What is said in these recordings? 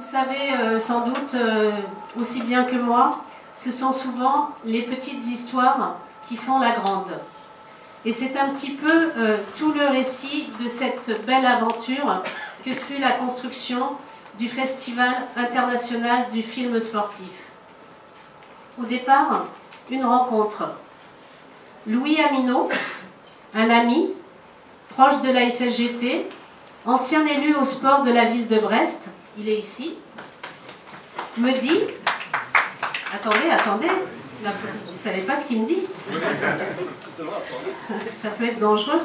Vous savez sans doute aussi bien que moi, ce sont souvent les petites histoires qui font la grande. Et c'est un petit peu tout le récit de cette belle aventure que fut la construction du Festival international du film sportif. Au départ, une rencontre. Louis Aminot, un ami, proche de la FSGT, ancien élu au sport de la ville de Brest, il est ici, me dit, attendez, vous ne savez pas ce qu'il me dit? Ça peut être dangereux.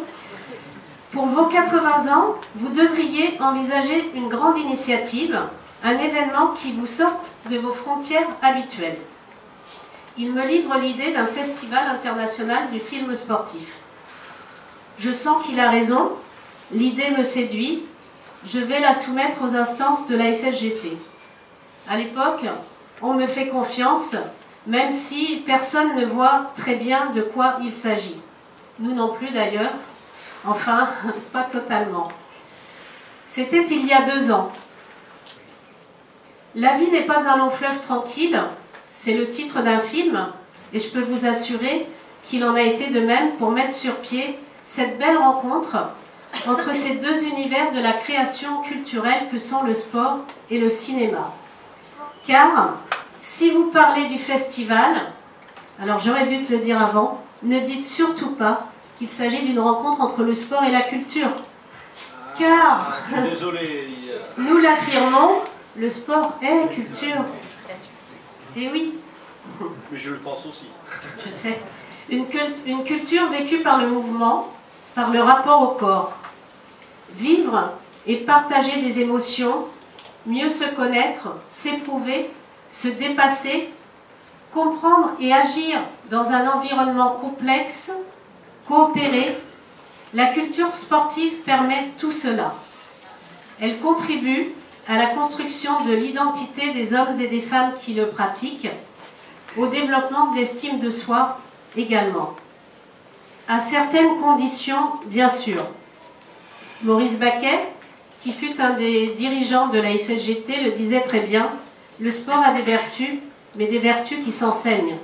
Pour vos 80 ans, vous devriez envisager une grande initiative, un événement qui vous sorte de vos frontières habituelles. Il me livre l'idée d'un festival international du film sportif. Je sens qu'il a raison, l'idée me séduit, je vais la soumettre aux instances de la FSGT. À l'époque, on me fait confiance, même si personne ne voit très bien de quoi il s'agit. Nous non plus d'ailleurs, enfin, pas totalement. C'était il y a 2 ans. La vie n'est pas un long fleuve tranquille, c'est le titre d'un film, et je peux vous assurer qu'il en a été de même pour mettre sur pied cette belle rencontre entre ces deux univers de la création culturelle que sont le sport et le cinéma. Car, si vous parlez du festival, alors j'aurais dû te le dire avant, ne dites surtout pas qu'il s'agit d'une rencontre entre le sport et la culture. Car, nous l'affirmons, le sport est culture. Et oui. Mais je le pense aussi. Je sais. Une culture vécue par le mouvement, par le rapport au corps. Vivre et partager des émotions, mieux se connaître, s'éprouver, se dépasser, comprendre et agir dans un environnement complexe, coopérer, la culture sportive permet tout cela. Elle contribue à la construction de l'identité des hommes et des femmes qui le pratiquent, au développement de l'estime de soi également. À certaines conditions, bien sûr. Maurice Baquet, qui fut un des dirigeants de la FSGT, le disait très bien, le sport a des vertus, mais des vertus qui s'enseignent.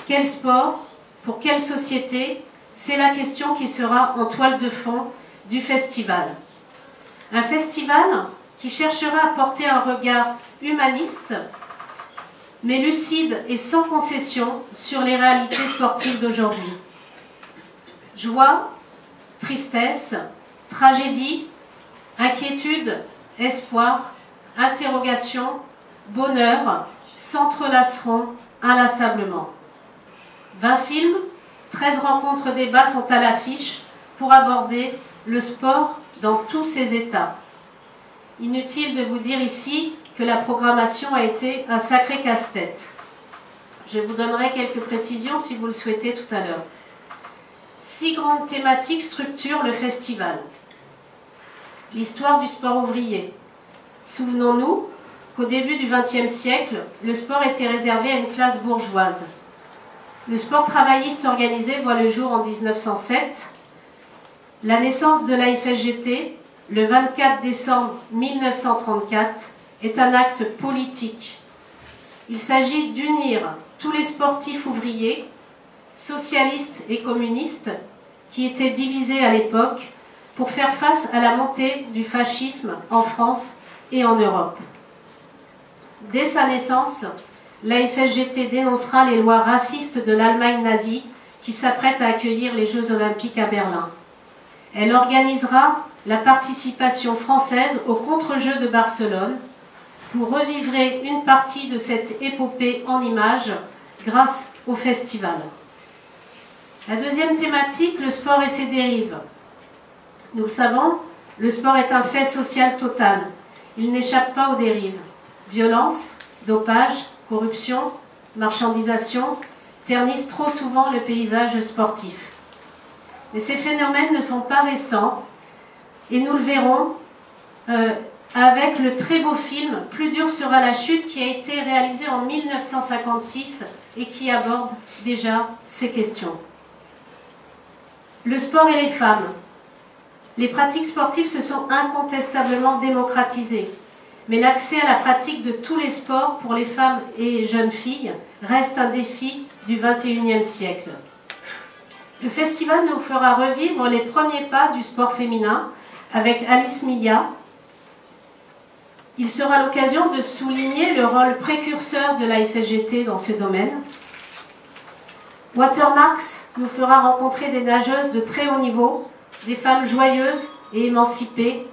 Quel sport? Pour quelle société? C'est la question qui sera en toile de fond du festival. Un festival qui cherchera à porter un regard humaniste, mais lucide et sans concession sur les réalités sportives d'aujourd'hui. Joie, tristesse, tragédie, inquiétude, espoir, interrogation, bonheur s'entrelaceront inlassablement. 20 films, 13 rencontres débats sont à l'affiche pour aborder le sport dans tous ses états. Inutile de vous dire ici que la programmation a été un sacré casse-tête. Je vous donnerai quelques précisions si vous le souhaitez tout à l'heure. 6 grandes thématiques structurent le festival. L'histoire du sport ouvrier. Souvenons-nous qu'au début du XXe siècle, le sport était réservé à une classe bourgeoise. Le sport travailliste organisé voit le jour en 1907. La naissance de la FSGT, le 24 décembre 1934, est un acte politique. Il s'agit d'unir tous les sportifs ouvriers, socialistes et communistes, qui étaient divisés à l'époque, pour faire face à la montée du fascisme en France et en Europe. Dès sa naissance, la FSGT dénoncera les lois racistes de l'Allemagne nazie qui s'apprête à accueillir les Jeux Olympiques à Berlin. Elle organisera la participation française au contre-jeux de Barcelone. Vous revivrez une partie de cette épopée en images grâce au festival. La deuxième thématique, le sport et ses dérives. Nous le savons, le sport est un fait social total. Il n'échappe pas aux dérives. Violence, dopage, corruption, marchandisation ternissent trop souvent le paysage sportif. Mais ces phénomènes ne sont pas récents et nous le verrons avec le très beau film « Plus dur sera la chute » qui a été réalisé en 1956 et qui aborde déjà ces questions. Le sport et les femmes. Les pratiques sportives se sont incontestablement démocratisées. mais l'accès à la pratique de tous les sports pour les femmes et jeunes filles reste un défi du XXIe siècle. Le festival nous fera revivre les premiers pas du sport féminin avec Alice Milla. Il sera l'occasion de souligner le rôle précurseur de la FSGT dans ce domaine. Watermarks nous fera rencontrer des nageuses de très haut niveau, des femmes joyeuses et émancipées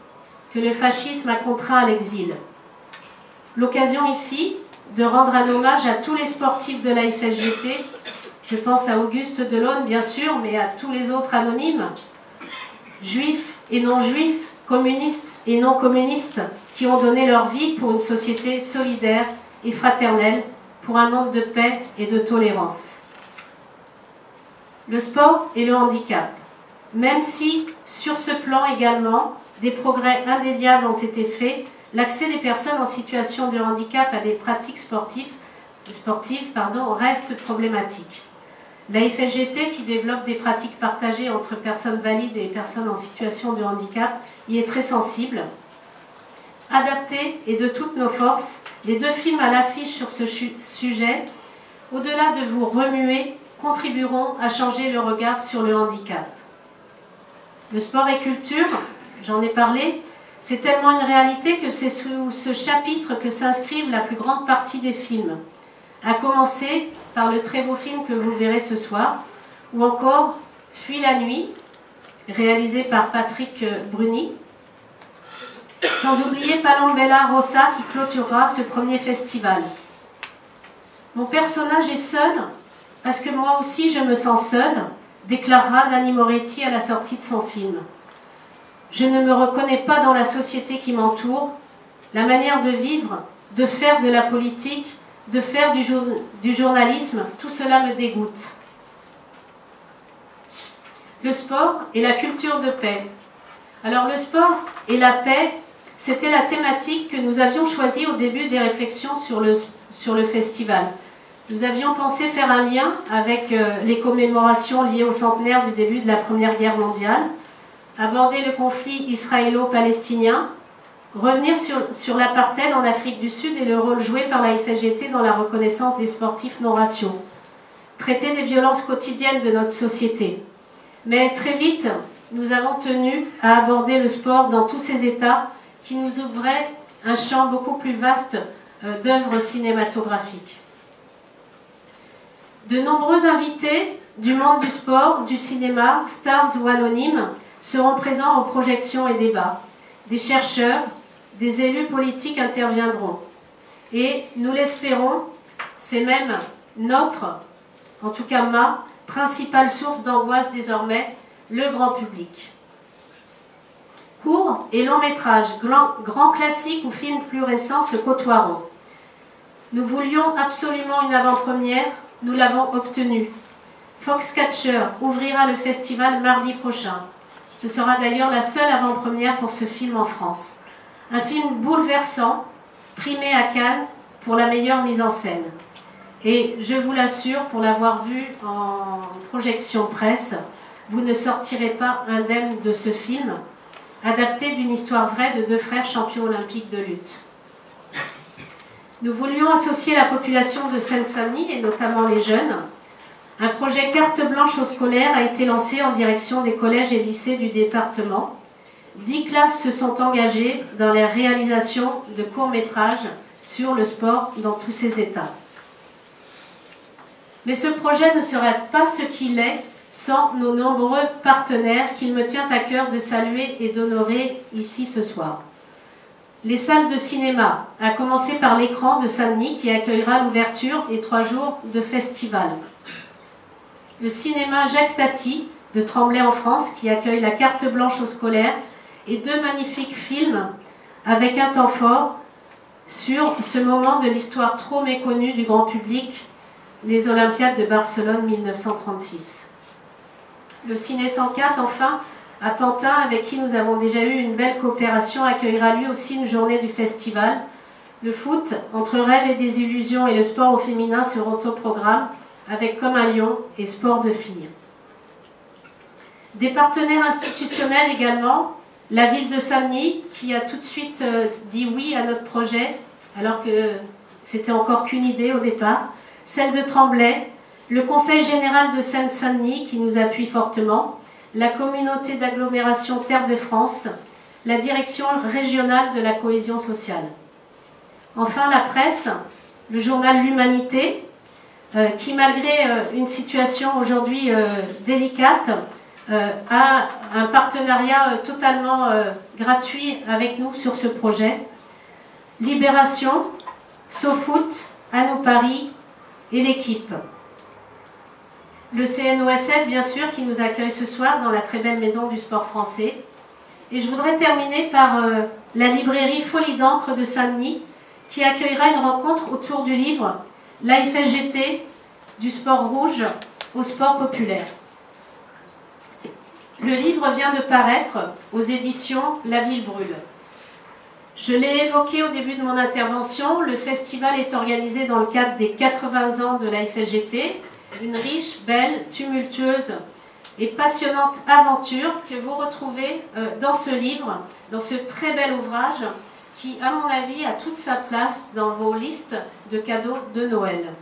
que le fascisme a contraint à l'exil. L'occasion ici de rendre un hommage à tous les sportifs de la FSGT, je pense à Auguste Delaune bien sûr, mais à tous les autres anonymes, juifs et non-juifs, communistes et non communistes, qui ont donné leur vie pour une société solidaire et fraternelle, pour un monde de paix et de tolérance. Le sport et le handicap. Même si, sur ce plan également, des progrès indéniables ont été faits, l'accès des personnes en situation de handicap à des pratiques sportives reste problématique. La FSGT, qui développe des pratiques partagées entre personnes valides et personnes en situation de handicap, y est très sensible. Adapter, et de toutes nos forces, les 2 films à l'affiche sur ce sujet, au-delà de vous remuer, contribueront à changer le regard sur le handicap. Le sport et culture, j'en ai parlé, c'est tellement une réalité que c'est sous ce chapitre que s'inscrivent la plus grande partie des films, à commencer par le très beau film que vous verrez ce soir, ou encore Fuis la nuit, réalisé par Patrick Bruni, sans oublier Palambella Rossa qui clôturera ce premier festival. Mon personnage est seul parce que moi aussi je me sens seule, déclarera Nanni Moretti à la sortie de son film. Je ne me reconnais pas dans la société qui m'entoure, la manière de vivre, de faire de la politique, de faire du journalisme, tout cela me dégoûte. Le sport et la culture de paix. Alors le sport et la paix, c'était la thématique que nous avions choisie au début des réflexions sur le festival. Nous avions pensé faire un lien avec les commémorations liées au centenaire du début de la Première Guerre mondiale, aborder le conflit israélo-palestinien, revenir sur l'apartheid en Afrique du Sud et le rôle joué par la FSGT dans la reconnaissance des sportifs non-raciaux, traiter des violences quotidiennes de notre société. Mais très vite, nous avons tenu à aborder le sport dans tous ses états qui nous ouvrait un champ beaucoup plus vaste d'œuvres cinématographiques. De nombreux invités du monde du sport, du cinéma, stars ou anonymes, seront présents aux projections et débats. Des chercheurs, des élus politiques interviendront. Et nous l'espérons, c'est même notre, en tout cas ma, principale source d'angoisse désormais, le grand public. Courts et longs métrages, grands classiques ou films plus récents se côtoieront. Nous voulions absolument une avant-première, nous l'avons obtenue. Foxcatcher ouvrira le festival mardi prochain. Ce sera d'ailleurs la seule avant-première pour ce film en France. Un film bouleversant, primé à Cannes pour la meilleure mise en scène. Et je vous l'assure, pour l'avoir vu en projection presse, vous ne sortirez pas indemne de ce film, adapté d'une histoire vraie de 2 frères champions olympiques de lutte. Nous voulions associer la population de Seine-Saint-Denis, et notamment les jeunes. Un projet carte blanche aux scolaires a été lancé en direction des collèges et lycées du département. 10 classes se sont engagées dans la réalisation de courts-métrages sur le sport dans tous ses états. Mais ce projet ne serait pas ce qu'il est sans nos nombreux partenaires qu'il me tient à cœur de saluer et d'honorer ici ce soir. Les salles de cinéma, à commencer par l'écran de Saint-Denis qui accueillera l'ouverture et 3 jours de festival. Le cinéma Jacques Tati de Tremblay en France qui accueille la carte blanche aux scolaires et 2 magnifiques films avec un temps fort sur ce moment de l'histoire trop méconnue du grand public, les Olympiades de Barcelone 1936. Le Ciné 104, enfin, à Pantin, avec qui nous avons déjà eu une belle coopération, accueillera lui aussi une journée du festival. Le foot, entre rêves et désillusions, et le sport au féminin seront au programme, avec Comme un lion et sport de filles. Des partenaires institutionnels également, La ville de Saint-Denis, qui a tout de suite dit oui à notre projet, alors que c'était encore qu'une idée au départ. Celle de Tremblay, le Conseil général de Seine-Saint-Denis, qui nous appuie fortement, la communauté d'agglomération Terre de France, la direction régionale de la cohésion sociale. Enfin, la presse, le journal L'Humanité, qui, malgré une situation aujourd'hui délicate, a un partenariat totalement gratuit avec nous sur ce projet. Libération, SoFoot, Anneau Paris et l'équipe. Le CNOSF, bien sûr, qui nous accueille ce soir dans la très belle maison du sport français. Et je voudrais terminer par la librairie Folie d'encre de Saint-Denis, qui accueillera une rencontre autour du livre l'AFSGT du sport rouge au sport populaire. Le livre vient de paraître aux éditions La Ville Brûle. Je l'ai évoqué au début de mon intervention, le festival est organisé dans le cadre des 80 ans de l'AFSGT, une riche, belle, tumultueuse et passionnante aventure que vous retrouvez dans ce livre, dans ce très bel ouvrage qui, à mon avis, a toute sa place dans vos listes de cadeaux de Noël.